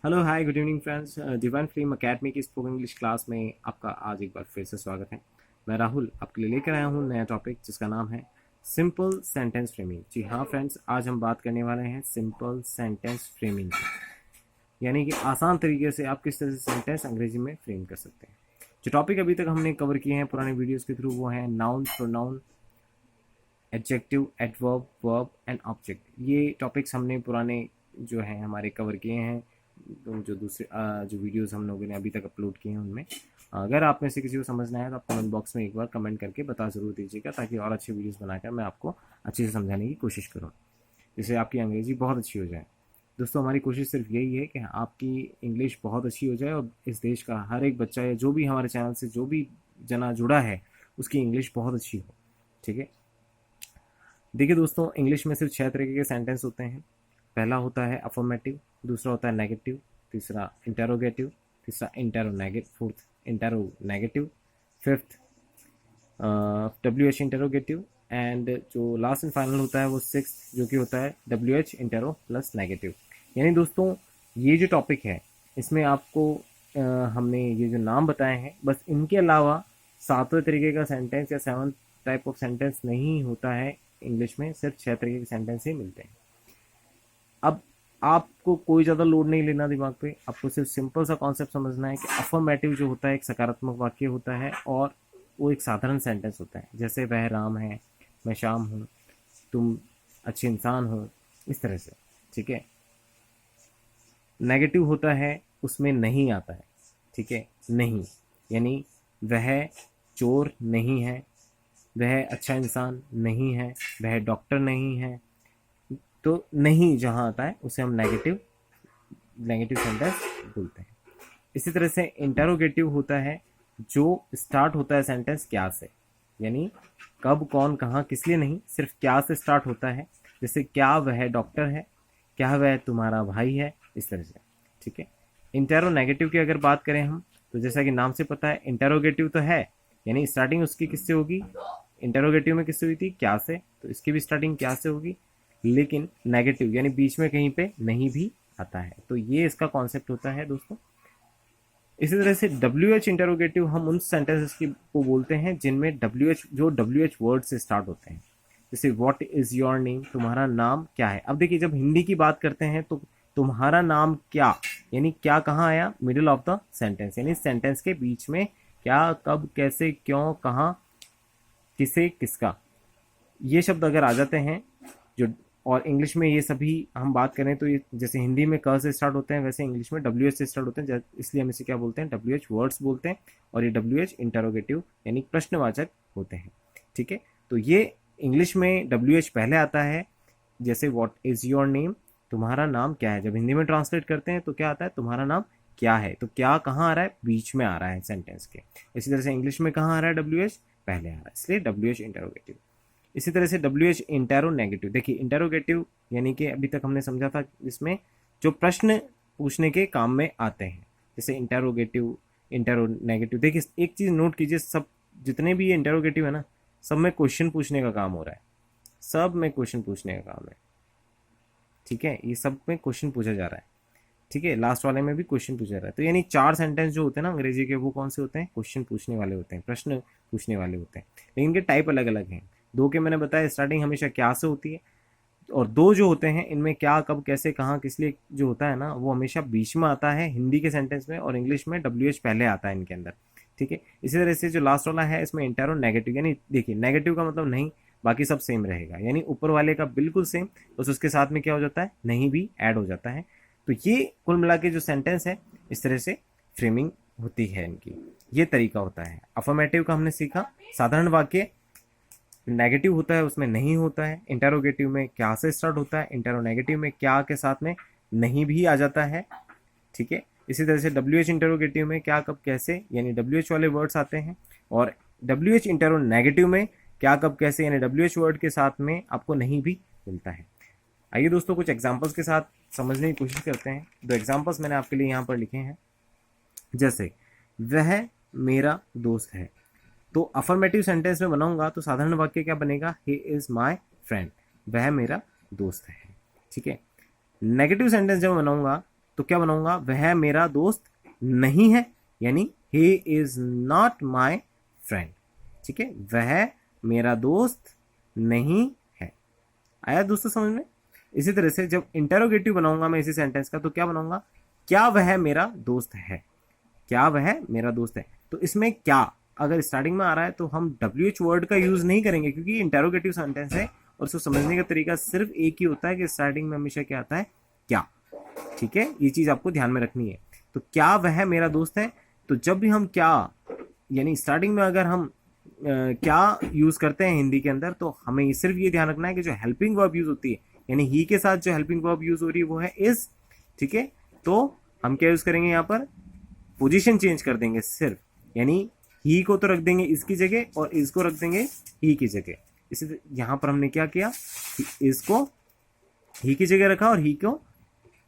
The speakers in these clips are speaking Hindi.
Hello hi good evening friends. Divine flame academy की स्पोकन इंग्लिश क्लास में आपका आज एक बार फिर से स्वागत है। मैं राहुल आपके लिए लेकर आया हूँ नया टॉपिक जिसका नाम है सिंपल सेंटेंस फ्रेमिंग। जी हाँ फ्रेंड्स, आज हम बात करने वाले हैं सिंपल सेंटेंस फ्रेमिंग, यानी कि आसान तरीके से आप किस तरह से सेंटेंस अंग्रेजी में फ्रेम कर सकते हैं। जो टॉपिक अभी तक हमने कवर किए हैं पुराने वीडियोज़ के थ्रू वो है noun, pronoun, adjective, adverb, verb and object. ये टॉपिक्स हमने पुराने जो हैं हमारे कवर किए हैं। तो जो दूसरे जो वीडियोस हम लोगों ने अभी तक अपलोड किए हैं उनमें अगर आप में से किसी को समझना है तो आप कमेंट बॉक्स में एक बार कमेंट करके बता ज़रूर दीजिएगा, ताकि और अच्छे वीडियोस बनाकर मैं आपको अच्छे से समझाने की कोशिश करूँ, जिससे आपकी अंग्रेज़ी बहुत अच्छी हो जाए। दोस्तों, हमारी कोशिश सिर्फ यही है कि आपकी इंग्लिश बहुत अच्छी हो जाए और इस देश का हर एक बच्चा या जो भी हमारे चैनल से जो भी जना जुड़ा है उसकी इंग्लिश बहुत अच्छी हो। ठीक है, देखिए दोस्तों, इंग्लिश में सिर्फ 6 तरीके के सेंटेंस होते हैं। पहला होता है अफर्मेटिव, दूसरा होता है नेगेटिव, तीसरा इंटेरोगेटिव, तीसरा interronegative, fourth interronegative, fifth W H interrogative and जो लास्ट एंड फाइनल होता है वो सिक्स, जो कि होता है W H interro plus negative. यानी दोस्तों, ये जो टॉपिक है इसमें आपको हमने ये जो नाम बताए हैं, बस इनके अलावा सातवें तरीके का सेंटेंस या सेवन टाइप ऑफ सेंटेंस नहीं होता है। इंग्लिश में सिर्फ 6 तरीके के सेंटेंस ही मिलते हैं। अब आपको कोई ज़्यादा लोड नहीं लेना दिमाग पे, आपको सिर्फ सिंपल सा कॉन्सेप्ट समझना है कि अफर्मेटिव जो होता है एक सकारात्मक वाक्य होता है और वो एक साधारण सेंटेंस होता है, जैसे वह राम है, मैं श्याम हूँ, तुम अच्छे इंसान हो, इस तरह से। ठीक है। नेगेटिव होता है, उसमें नहीं आता है। ठीक है, नहीं यानी वह चोर नहीं है, वह अच्छा इंसान नहीं है, वह डॉक्टर नहीं है। तो नहीं जहाँ आता है उसे हम नेगेटिव नेगेटिव सेंटेंस बोलते हैं। इसी तरह से इंटेरोगेटिव होता है, जो स्टार्ट होता है सेंटेंस क्या से, यानी कब, कौन, कहाँ, किस लिए नहीं, सिर्फ क्या से स्टार्ट होता है। जैसे क्या वह डॉक्टर है, क्या वह तुम्हारा भाई है, इस तरह से। ठीक है। इंटेरोनेगेटिव की अगर बात करें हम, तो जैसा कि नाम से पता है इंटेरोगेटिव तो है, यानी स्टार्टिंग उसकी किससे होगी, इंटेरोगेटिव में किससे हुई थी, क्या से, तो इसकी भी स्टार्टिंग क्या से होगी, लेकिन नेगेटिव यानी बीच में कहीं पे नहीं भी आता है। तो ये इसका कॉन्सेप्ट होता है दोस्तों। इसी तरह से डब्ल्यू एच इंटेरोगेटिव हम उन सेंटेंसेस की को बोलते हैं जिनमें डब्ल्यू एच जो डब्ल्यू एच वर्ड से स्टार्ट होते हैं। जैसे व्हाट इज योर नेम, तुम्हारा नाम क्या है। अब देखिए, जब हिंदी की बात करते हैं तो तुम्हारा नाम क्या, यानी क्या कहाँ आया, मिडिल ऑफ द सेंटेंस, यानी सेंटेंस के बीच में क्या, कब, कैसे, क्यों, कहाँ, किसे, किसका, ये शब्द अगर आ जाते हैं जो, और इंग्लिश में ये सभी हम बात करें तो ये जैसे हिंदी में क से स्टार्ट होते हैं वैसे इंग्लिश में डब्ल्यू एच से स्टार्ट होते हैं, इसलिए हम इसे क्या बोलते हैं, डब्ल्यू एच वर्ड्स बोलते हैं। और ये डब्ल्यू एच इंटरोगेटिव यानी प्रश्नवाचक होते हैं। ठीक है, तो ये इंग्लिश में डब्ल्यू एच पहले आता है, जैसे व्हाट इज योर नेम, तुम्हारा नाम क्या है। जब हिंदी में ट्रांसलेट करते हैं तो क्या आता है, तुम्हारा नाम क्या है। तो क्या कहाँ आ रहा है, बीच में आ रहा है सेंटेंस के। इसी तरह से इंग्लिश में कहाँ आ रहा है, डब्ल्यू एच पहले आ रहा है, इसलिए डब्ल्यू एच इंटरोगेटिव। इसी तरह से डब्ल्यू एच इंटेरो नेगेटिव, देखिए इंटेरोगेटिव यानी कि अभी तक हमने समझा था इसमें जो प्रश्न पूछने के काम में आते हैं, जैसे इंटेरोगेटिव, इंटेरो नेगेटिव। देखिए एक चीज़ नोट कीजिए, सब जितने भी ये इंटेरोगेटिव है ना, सब में क्वेश्चन पूछने का काम हो रहा है, सब में क्वेश्चन पूछने का काम है। ठीक है, ये सब में क्वेश्चन पूछा जा रहा है। ठीक है, लास्ट वाले में भी क्वेश्चन पूछा जा रहा है। तो यानी 4 सेंटेंस जो होते हैं ना अंग्रेजी के, वो कौन से होते हैं, क्वेश्चन पूछने वाले होते हैं, प्रश्न पूछने वाले होते हैं। लेकिन इनके टाइप अलग अलग हैं। दो के मैंने बताया स्टार्टिंग हमेशा क्या से होती है, और दो जो होते हैं इनमें क्या, कब, कैसे, कहाँ, किस लिए जो होता है ना, वो हमेशा बीच में आता है हिंदी के सेंटेंस में, और इंग्लिश में डब्ल्यू एच पहले आता है इनके अंदर। ठीक है, इसी तरह से जो लास्ट वाला है इसमें इंटेरो नेगेटिव, यानी देखिए नेगेटिव का मतलब नहीं, बाकी सब सेम रहेगा, यानी ऊपर वाले का बिल्कुल सेम, बस उसके साथ में क्या हो जाता है, नहीं भी ऐड हो जाता है। तो ये कुल मिला के जो सेंटेंस है, इस तरह से फ्रेमिंग होती है इनकी, ये तरीका होता है। अफर्मेटिव का हमने सीखा, साधारण वाक्य, नेगेटिव होता है उसमें नहीं होता है, इंटेरोगेटिव में क्या से स्टार्ट होता है, इंटेरोनेगेटिव में क्या के साथ में नहीं भी आ जाता है। ठीक है, इसी तरह से डब्ल्यू एच इंटेरोगेटिव में क्या, कब, कैसे, यानी डब्ल्यू एच वाले वर्ड्स आते हैं, और डब्ल्यू एच इंटेरोनेगेटिव में क्या, कब, कैसे, यानी डब्ल्यू एच वर्ड के साथ में आपको नहीं भी मिलता है। आइए दोस्तों, कुछ एग्जाम्पल्स के साथ समझने की कोशिश करते हैं। दो एग्जाम्पल्स मैंने आपके लिए यहाँ पर लिखे हैं। जैसे वह मेरा दोस्त है, तो अफर्मेटिव सेंटेंस में बनाऊंगा तो साधारण वाक्य क्या बनेगा, ही इज माई फ्रेंड, वह मेरा दोस्त है। ठीक है। नेगेटिव सेंटेंस जब बनाऊंगा तो क्या बनाऊंगा, वह मेरा दोस्त नहीं है, यानी he is not my friend. ठीक है, वह मेरा दोस्त नहीं है। आया दोस्तों समझ में? इसी तरह से जब इंटेरोगेटिव बनाऊंगा मैं इसी सेंटेंस का, तो क्या बनाऊंगा, क्या वह मेरा दोस्त है, क्या वह मेरा दोस्त है। तो इसमें क्या अगर स्टार्टिंग में आ रहा है तो हम WH वर्ड का यूज नहीं करेंगे, क्योंकि इंटेरोगेटिव सेंटेंस है और उसको समझने का तरीका सिर्फ एक ही होता है कि स्टार्टिंग में हमेशा क्या आता है, क्या। ठीक है, ये चीज आपको ध्यान में रखनी है। तो क्या वह मेरा दोस्त है, तो जब भी हम क्या, यानी स्टार्टिंग में अगर हम क्या यूज करते हैं हिंदी के अंदर, तो हमें सिर्फ ये ध्यान रखना है कि जो हेल्पिंग वर्ब यूज होती है, यानी ही के साथ जो हेल्पिंग वर्ब यूज हो रही है वो है इज। ठीक है, तो हम क्या यूज करेंगे, यहाँ पर पोजीशन चेंज कर देंगे सिर्फ, यानी ही को तो रख देंगे इसकी जगह और इज को रख देंगे ही की जगह। इसी यहां पर हमने क्या किया, इज को ही की जगह रखा और ही को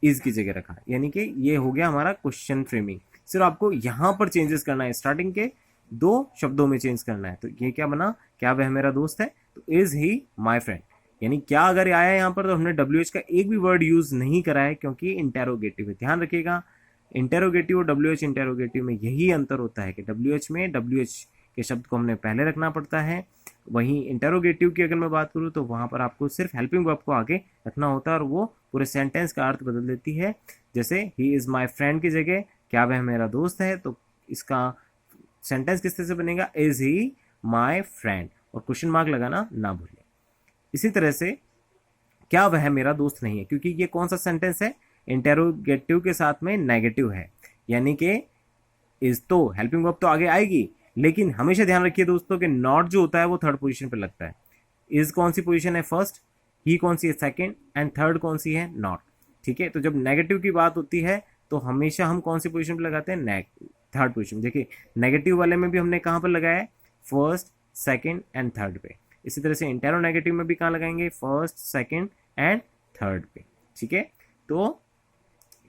इज की जगह रखा, यानी कि ये हो गया हमारा क्वेश्चन फ्रेमिंग। सिर्फ आपको यहां पर चेंजेस करना है, स्टार्टिंग के 2 शब्दों में चेंज करना है। तो ये क्या बना, क्या वह मेरा दोस्त है, तो इज ही माई फ्रेंड, यानी क्या अगर आया यहाँ पर तो हमने WH का एक भी वर्ड यूज नहीं करा है, क्योंकि इंटेरोगेटिव है। ध्यान रखिएगा, इंटेरोगेटिव और WH इंटेरोगेटिव में यही अंतर होता है कि WH में WH के शब्द को हमने पहले रखना पड़ता है, वहीं इंटेरोगेटिव की अगर मैं बात करूं तो वहां पर आपको सिर्फ हेल्पिंग वर्ब को आगे रखना होता है और वो पूरे सेंटेंस का अर्थ बदल देती है। जैसे ही इज माई फ्रेंड की जगह क्या वह मेरा दोस्त है, तो इसका सेंटेंस किस तरह से बनेगा, इज ही माई फ्रेंड, और क्वेश्चन मार्क लगाना ना भूलिए। इसी तरह से क्या वह मेरा दोस्त नहीं है, क्योंकि ये कौन सा सेंटेंस है, इंटेरोगेटिव के साथ में नेगेटिव है, यानी कि इज तो हेल्पिंग वर्ब तो आगे आएगी, लेकिन हमेशा ध्यान रखिए दोस्तों कि नॉट जो होता है वो थर्ड पोजीशन पे लगता है। इज कौन सी पोजीशन है, फर्स्ट, ही कौन सी है, सेकंड, एंड थर्ड कौन सी है, नॉट। ठीक है, तो जब नेगेटिव की बात होती है तो हमेशा हम कौन सी पोजीशन पे लगाते हैं, थर्ड पोजीशन। देखिए नेगेटिव वाले में भी हमने कहां पर लगाया है, फर्स्ट, सेकंड एंड थर्ड पे। इसी तरह से इंटेरो नेगेटिव में भी कहां लगाएंगे, फर्स्ट, सेकंड एंड थर्ड पे। ठीक है, तो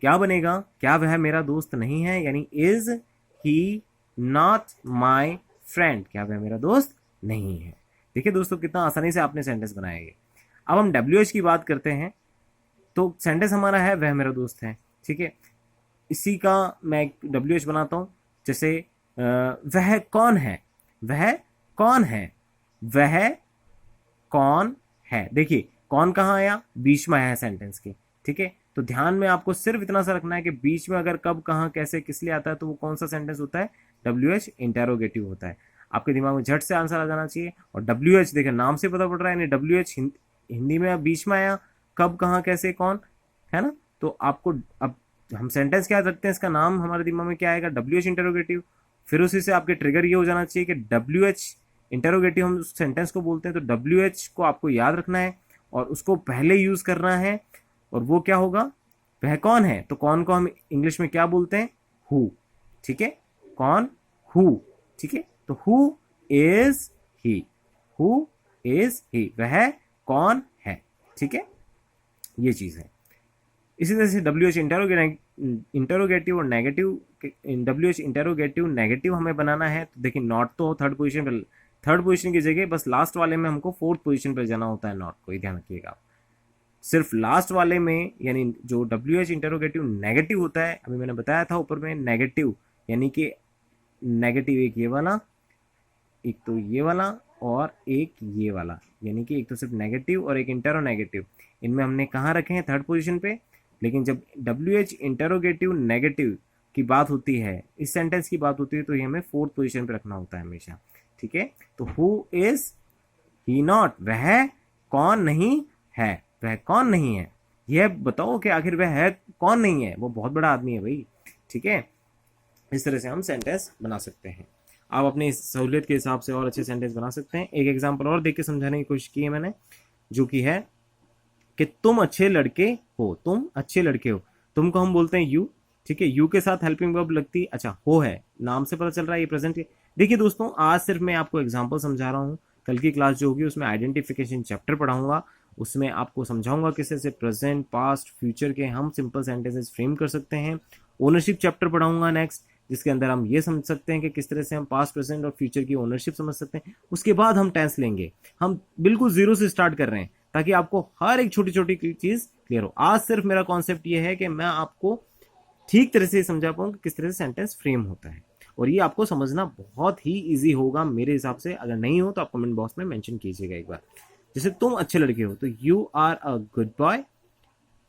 क्या बनेगा, क्या वह मेरा दोस्त नहीं है, यानी is he not my friend, क्या वह मेरा दोस्त नहीं है। देखिए दोस्तों कितना आसानी से आपने सेंटेंस बनाया है। अब हम WH की बात करते हैं, तो सेंटेंस हमारा है वह मेरा दोस्त है। ठीक है, इसी का मैं WH बनाता हूं, जैसे वह कौन है, वह कौन है, वह कौन है। देखिए कौन कहाँ आया, बीच में आया सेंटेंस के। ठीक है, तो ध्यान में आपको सिर्फ इतना सा रखना है कि बीच में अगर कब कहाँ कैसे किस लिए आता है तो वो कौन सा सेंटेंस होता है, WH इंटेरोगेटिव होता है। आपके दिमाग में झट से आंसर आ जाना चाहिए। और WH देखिए नाम से पता पड़ रहा है, यानी WH हिंदी में बीच में आया, कब कहाँ कैसे कौन, है ना। तो आपको अब हम सेंटेंस क्या रखते हैं, इसका नाम हमारे दिमाग में क्या आएगा, WH इंटेरोगेटिव। फिर उसी से आपके ट्रिगर ये हो जाना चाहिए कि WH इंटेरोगेटिव हम उस सेंटेंस को बोलते हैं, तो WH को आपको याद रखना है और उसको पहले यूज करना है। और वो क्या होगा, वह कौन है, तो कौन को हम इंग्लिश में क्या बोलते हैं, हु। ठीक है, कौन, हु। ठीक है, तो who is he, who is he, वह कौन है। ठीक है, ये चीज है। इसी तरह से WH इंटेरोगेटिव और नेगेटिव, WH इंटेरोगेटिव नेगेटिव हमें बनाना है, तो देखिए नॉट तो थर्ड पोजीशन पर, थर्ड पोजीशन की जगह बस लास्ट वाले में हमको फोर्थ पोजीशन पर जाना होता है नॉट को, ये ध्यान रखिएगा। सिर्फ लास्ट वाले में, यानी जो WH इंटेरोगेटिव नेगेटिव होता है, अभी मैंने बताया था ऊपर में नेगेटिव, यानी कि नेगेटिव एक ये वाला, एक तो ये वाला और एक ये वाला, यानी कि एक तो सिर्फ नेगेटिव और एक इंटेरो नेगेटिव, इनमें हमने कहाँ रखे हैं, थर्ड पोजीशन पे। लेकिन जब WH इंटेरोगेटिव नेगेटिव की बात होती है, इस सेंटेंस की बात होती है, तो ये हमें फोर्थ पोजीशन पे रखना होता है हमेशा। ठीक है, तो हु इज ही नॉट, वह कौन नहीं है, वह कौन नहीं है, यह बताओ कि आखिर वह है कौन नहीं है, वो बहुत बड़ा आदमी है भाई। ठीक है, इस तरह से हम सेंटेंस बना सकते हैं। आप अपनी सहूलियत के हिसाब से और अच्छे सेंटेंस बना सकते हैं। एक एग्जांपल और देख के समझाने की कोशिश की है मैंने, जो कि है कि तुम अच्छे लड़के हो, तुम अच्छे लड़के हो। तुम को हम बोलते हैं यू। ठीक है, यू के साथ हेल्पिंग वर्ब लगती, अच्छा हो है, नाम से पता चल रहा है ये प्रेजेंट है। देखिए दोस्तों, आज सिर्फ मैं आपको एग्जांपल समझा रहा हूँ, कल की क्लास जो होगी उसमें आइडेंटिफिकेशन चैप्टर पढ़ाऊंगा, उसमें आपको समझाऊंगा किस तरह से प्रेजेंट, पास्ट, फ्यूचर के हम सिंपल सेंटेंसेस फ्रेम कर सकते हैं। ओनरशिप चैप्टर पढ़ाऊंगा नेक्स्ट, जिसके अंदर हम ये समझ सकते हैं कि किस तरह से हम पास्ट, प्रेजेंट और फ्यूचर की ओनरशिप समझ सकते हैं। उसके बाद हम टेंस लेंगे, हम बिल्कुल जीरो से स्टार्ट कर रहे हैं ताकि आपको हर एक छोटी छोटी चीज क्लियर हो। आज सिर्फ मेरा कॉन्सेप्ट ये है कि मैं आपको ठीक तरह से समझा पाऊँ कि किस तरह से सेंटेंस फ्रेम होता है, और ये आपको समझना बहुत ही ईजी होगा मेरे हिसाब से। अगर नहीं हो तो आप कमेंट बॉक्स में मेंशन कीजिएगा एक बार। जैसे तुम अच्छे लड़के हो, तो you are a good boy,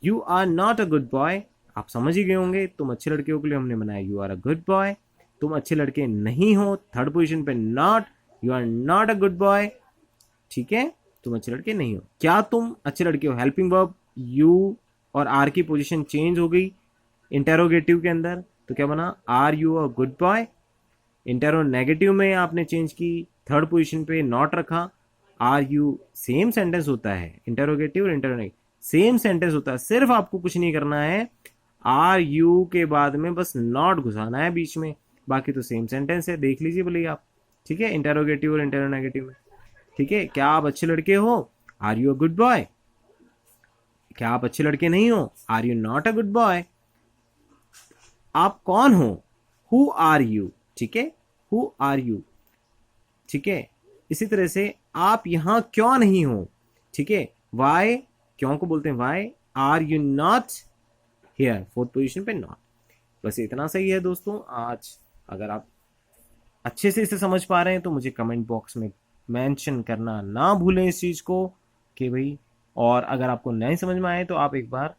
you are not a good boy. आप समझ ही गए होंगे, तुम अच्छे लड़के हो के लिए हमने बनाया you are a good boy. तुम अच्छे लड़के नहीं हो, थर्ड पोजीशन पे not, you are not a good boy. ठीक है, तुम अच्छे लड़के नहीं हो। क्या तुम अच्छे लड़के हो, हेल्पिंग वर्ब यू और आर की पोजीशन चेंज हो गई इंटेरोगेटिव के अंदर, तो क्या बना are you a good boy. Intero negative में आपने चेंज की, थर्ड पोजीशन पे नॉट रखा, आर यू। सेम सेंटेंस होता है, इंटेरोगेटिव और इंटेरोगेटिव सेम सेंटेंस होता है, सिर्फ आपको कुछ नहीं करना है, आर यू के बाद में बस नॉट घुसाना है बीच में, बाकी तो सेम सेंटेंस है। देख लीजिए बोलिए आप, ठीक है, इंटेरोगेटिव और इंटेरोनेगेटिव में। ठीक है, क्या आप अच्छे लड़के हो, are you a good boy. क्या आप अच्छे लड़के नहीं हो, are you not a good boy. आप कौन हो, हु आर यू। ठीक है, हु आर यू। ठीक है, इसी तरह से आप यहां क्यों नहीं हो। ठीक है, वाई, क्यों को बोलते हैं why, are you not here, fourth position पे नॉट। बस इतना सही है दोस्तों आज। अगर आप अच्छे से इसे समझ पा रहे हैं तो मुझे कमेंट बॉक्स में मेंशन करना ना भूलें इस चीज को कि भाई, और अगर आपको नहीं समझ में आए तो आप एक बार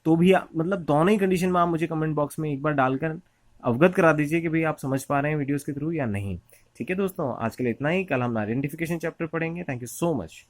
तो भी मतलब दोनों ही कंडीशन में आप मुझे कमेंट बॉक्स में एक बार डालकर अवगत करा दीजिए कि भाई आप समझ पा रहे हैं वीडियोस के थ्रू या नहीं। ठीक है दोस्तों, आज के लिए इतना ही। कल हम आइडेंटिफिकेशन चैप्टर पढ़ेंगे। Thank you so much.